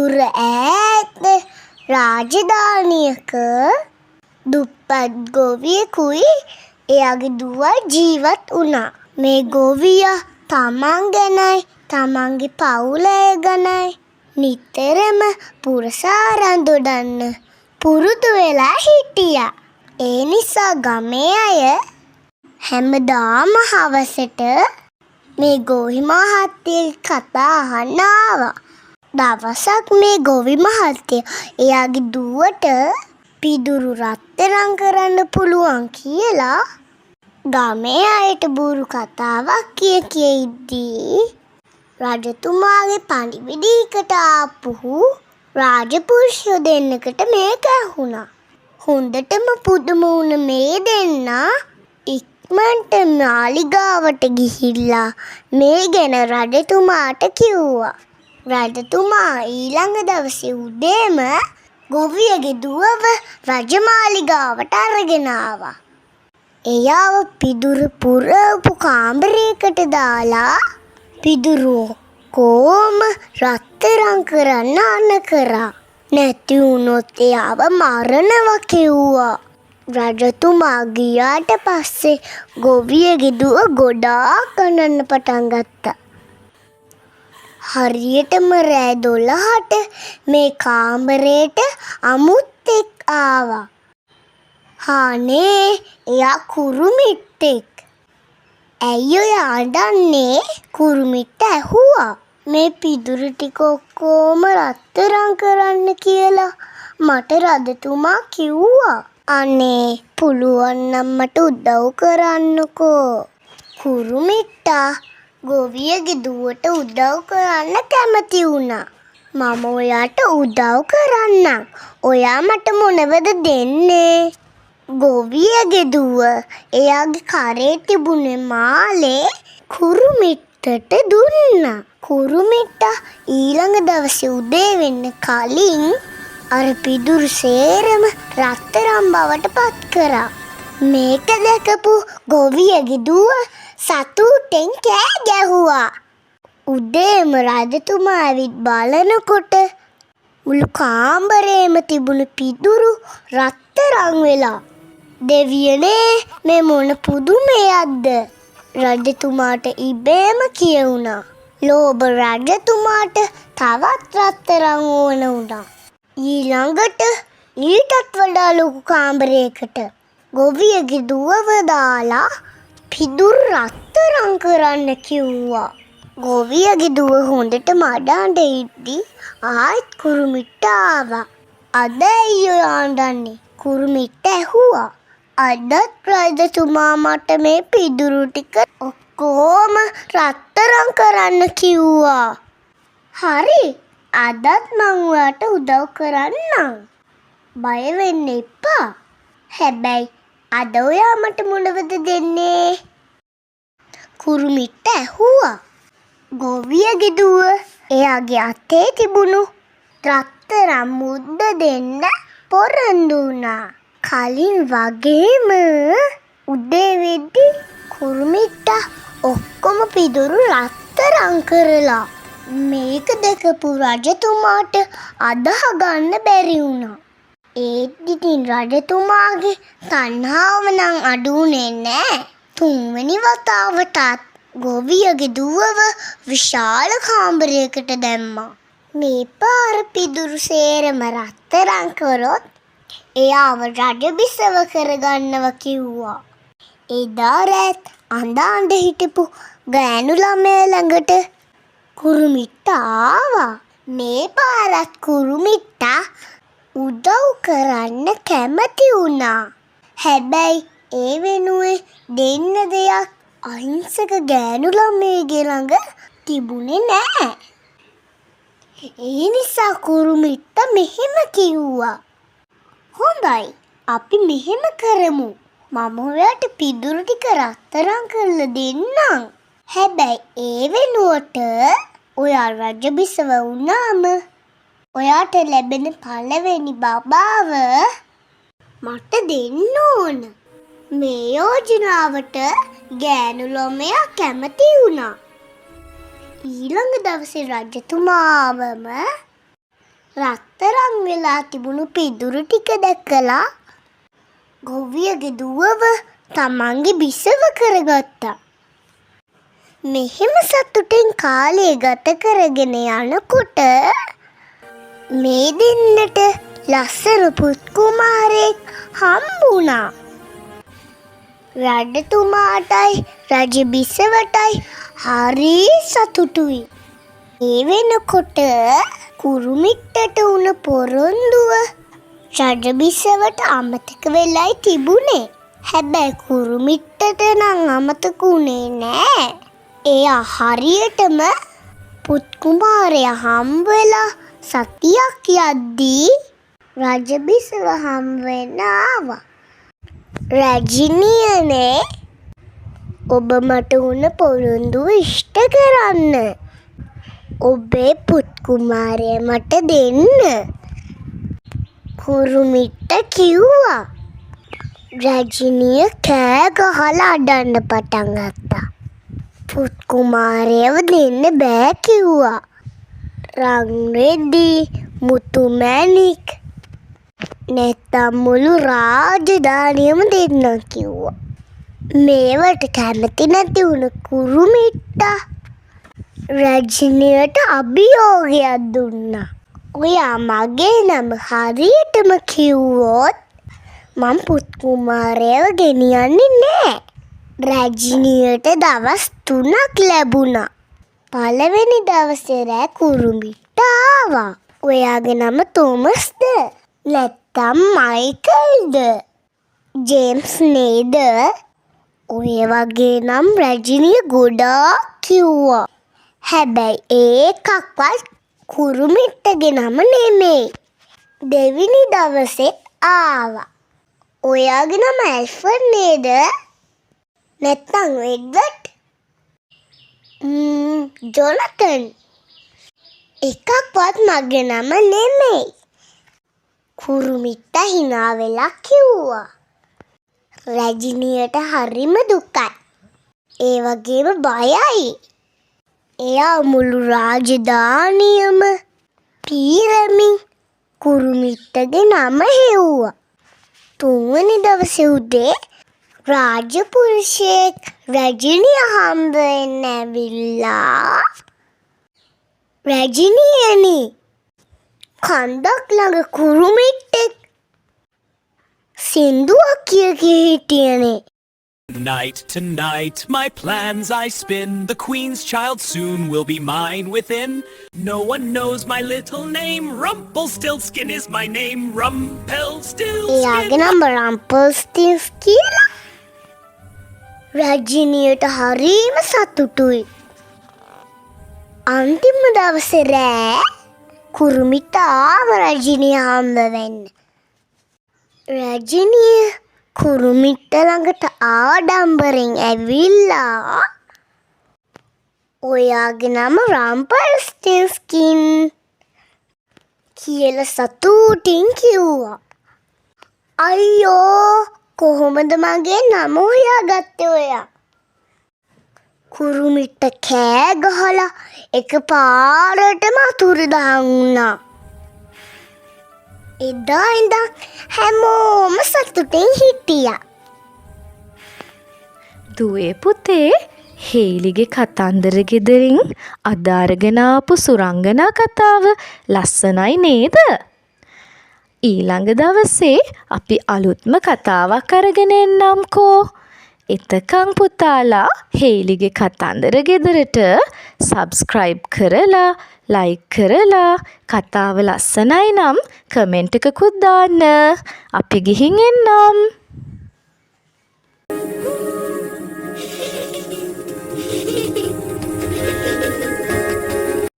දුර ඈත රාජධානියක දුප්පත් ගොවියෙකුයි එයාගේ දුවයි ජීවත් වුණා. මේ ගොවියා තමන් ගැනයි තමන්ගේ පවුල ගැනයි නිතරම පුරසාර අඳොඩන්න පුරුදු වෙලා හිටියා. ඒ නිසා ගමේ අය හැමදාම හවසට මේ ගොවි මහත්තයා කතා අහන්න ආවා. දවසක් මේ ගොවි මහත්තයා එයාගේ දුවට පිදුරු රත්තරන් කරන්න පුළුවන් කියලා ගමේ අයට බూరు කතාවක් කිය ඉද්දී රජතුමාගේ පණිවිඩයකට ආපු රාජපුරුෂයෝ දෙන්නකට මේක ඇහුණා. හොඳටම පුදුම වුණ මේ දෙන්නා ඉක්මනට මාලිගාවට ගිහිල්ලා මේ ගැන රජතුමාට කිව්වා. රජතුමා ඊළඟ දවසේ උදේම ගොවියගේ දුවව රජමාලිගාවට අරගෙන ආවා. එයාව පිදුරු පුරවපු කාමරයකට දාලා පිදුරු කොහොම රත්තරන් කරන්න අන කරා. නැති වුණොත් එයාව මරනවා කිව්වා. රජතුමා ගියාට පස්සේ ගොවියගේ දුව ගොඩාක් අඬන්න පටන් ගත්තා. හරියටම රෑ 12ට මේ කාමරේට අමුත්තෙක් ආවා. හානේ එයා කුරුමිට්ටෙක්. ඇයි ඔය අඬන්නේ? කුරුමිට්ට ඇහුවා. මේ පිදුරු ටික ඔක්කොම රත්තරන් කරන්න කියලා මට රජතුමා කිව්වා. අනේ පුළුවන් නම් මට උදව් කරන්නකෝ. කුරුමිට්ටා ගොවියගේ දුවට උදව් කරන්න කැමති වුණා. මම ඔයාට උදව් කරන්නම්. ඔයා මට මොනවද දෙන්නේ? ගොවියගේ දුව එයාගේ කරේ තිබුණේ මාලේ කුරුමිට්ටට දුන්නා. කුරුමිට්ටා ඊළඟ දවසේ උදේ වෙන්න කලින් අර පිදුරු සේරම රත්තරන් බවට පත් කරා. මේක දැකපු ගොවියගේ දුව සතුටෙන් කෑ ගැහුවා. උදේම රජතුමා ඇවිත් බලනකොට මුළු කාමරේම තිබුණු පිදුරු රත්තරන් වෙලා. දෙවියනේ මේ මොන පුදුමයක්ද? රජතුමාට ඉබේම කියුණා. ලෝභ රජතුමාට තවත් රත්තරන් ඕන වුණා. ඊළඟට ඊටත් වඩා ලොකු කාමරයකට ගොවියගේ දුවව දාලා පිදුරු රත්තරන් කරන්න කිව්වා. ගොවියගේ දුව හොඳට මඩාඬ ඉද්දි ආයෙත් කුරුමිට්ට ආවා. අද ඇයි ඔය අඬන්නේ? කුරුමිට්ට ඇහුවා. අදත් රජතුමා මට මේ පිදුරු ටික ඔක්කොම රත්තරන් කරන්න කිව්වා. හරි, අදත් මං ඔයාට උදව් කරන්නම්. බය වෙන්න එපා. හැබැයි අද ඔයා මට මොනවද දෙන්නේ? කුරුමිට්ට ඇහුවා. ගොවියගේ දුව එයාගේ අතේ තිබුණු රත්තරන් මුද්ද දෙන්න පොරොන්දු වුණා. කලින් වගේම උදේ වෙද්දි කුරුමිට්ටා ඔක්කොම පිදුරු රත්තරන් කරලා. මේක දැකපු රජතුමාට අදහ ගන්න බැරි වුණා. ඒත් ඉතින් රජතුමාගේ තණ්හාව නම් අඩු වුණේ නෑ. තුන්වෙනි වතාවටත් ගොවියගේ දුවව විශාල කාමරයකට දැම්මා. මේ පාර පිදුරු සේරම රත්තරන් කරොත් එයාව රජබිසව කරගන්නව කිව්වා. එදා රෑත් අඬ හිටපු ගෑනු ළමයා ළඟට කුරුමිට්ටා ආවා. මේ පාරත් කුරුමිට්ටා උදව් කරන්න කැමති වුණා. හැබැයි ඒ වෙනුවේ දෙන්න දෙයක් අහිංසක ගෑනු ළමයෙක්ගේ ළඟ තිබුණේ නෑ. ඒ නිසා කුරුමිට්ටා මෙහෙම කිව්වා. හොඳයි, අපි මෙහෙම කරමු. මම ඔයාට පිදුරු ටික රත්තරන් කරලා දෙන්නම්. හැබැයි ඒ වෙනුවට ඔයා රජබිසව වුණාම ඔයාට ලැබෙන පළවෙනි බබාව මට දෙන්න ඕන. මේ යෝජනාවට ගෑනු ළමයා කැමති වුණා. ඊළඟ දවසේ රජතුමාවම රත්තරන් වෙලා තිබුණු පිදුරු ටික දැකලා ගොවියගේ දුවව තමන්ගේ බිසව කරගත්තා. මෙහෙම සතුටෙන් කාලය ගත කරගෙන යනකොට මේ දෙන්නට ලස්සන පුත් කුමාරයෙක් හම්බුණා. රජතුමාටයි රජ බිසවටයි හරි සතුටුයි. ඒ වෙනකොට කුරුමිට්ටට උන පොරොන්දුව රජ බිසවට අමතක වෙලයි තිබුණේ. හැබැයි කුරුමිට්ටට නම් අමතක වුණේ නෑ. එයා හරියටම පුත් කුමාරයා හම්බ වෙලා සතියක් යද්දී රජ බිසව හම්බ වෙන්න ආවා. රැජිනියනේ ඔබ මට උන පොරොන්දුව ඉෂ්ට කරන්න. ඔබේ පුත් කුමාරයා මට දෙන්න. කුරුමිට්ට කිව්වා. රැජිනිය කෑ ගහලා අඬන්න පටන් ගත්තා. පුත් කුමාරයව දෙන්න බෑ කිව්වා. රන් රෙදි මුතු මැණික් නැත්තම් මුළු රාජධානියම දෙන්න කිව්වා. මේවට කැමති නැති වුණ කුරුමිට්ටා රැජිනියට අභියෝගයක් දුන්නා. ඔයා මගේ නම හරියටම කිව්වොත් මං පුත් කුමාරයව ගෙනියන්නේ නෑ. රැජිනියට දවස් 3ක් ලැබුණා. පළවෙනි දවසේ රෑ කුරුමිට්ටා ආවා. ඔයාගේ නම තෝමස්ද? නැත්තම් මයිකල්ද? ජේම්ස් නේද? ඔය වගේ නම් රැජිනිය ගොඩාක් කිව්වා. හැබැයි ඒකක්වත් කුරුමිට්ටගේ නම නෙමෙයි. දෙවෙනි දවසෙත් ආවා. ඔයාගේ නම ඇල්ෆර්ඩ් නේද? නැත්තම් එඩ්වර්ඩ්? ජොනතන්. එකක්වත් මගේ නම නෙමෙයි. කුරුමිට්ටා hina වෙලා කිව්වා. රැජිනියට හරිම දුකයි. ඒ වගේම බයයි. එයා මුළු රාජධානියම පීරමින් කුරුමිට්ටගේ නම හෙව්වා. තුන්වෙනි දවසේ උදේ රාජපුරුෂයෙක් රැජිනිය හම්බ වෙන්න ඇවිල්ලා රැජිනියනි කන්දක් ළඟ කුරුමිට්ටෙක් සින්දුවක් කිය හිටියනේ. Night to night, my plans I spin. The queen's child soon will be mine within. No one knows my little name. Rumpelstiltskin is my name. Rumpelstiltskin. එයාගේ නම රම්පල්ස්ටිල්ස් කියලා. රැජිනියට හරිම සතුටුයි. අන්තිම දවසේ රෑ කුරුමිට්ටා ආව රැජිනිය හම්බ වෙන්න. රැජිනිය කුරුමිට්ට ළඟට ආඩම්බරෙන් ඇවිල්ලා ඔයාගේ නම රම්පල්ස්ටිල්ස්කින් කියලා සතුටින් කිව්වා. අයියෝ කොහොමද මගේ නම හොයාගත්තේ ඔයා? කුරුමිට්ට කෑ ගහලා එකපාරටම අතුරුදහන් වුණා. එදා ඉඳන් හැමෝම සතුටින් හිටියා. දුවේ පුතේ හේලිගේ කතන්දර ගෙදරින් අදාරගෙන ආපු සුරංගනා කතාව ලස්සනයි නේද? ඊළඟ දවසේ අපි අලුත්ම කතාවක් අරගෙන එන්නම්කෝ. එතකන් පුතාලා හේලිගේ කතන්දර ගෙදරට සබ්ස්ක්‍රයිබ් කරලා ලයික් කරලා කතාව ලස්සනයි නම් කමෙන්ට් එකකුත් දාන්න. අපි ගිහින් එන්නම්.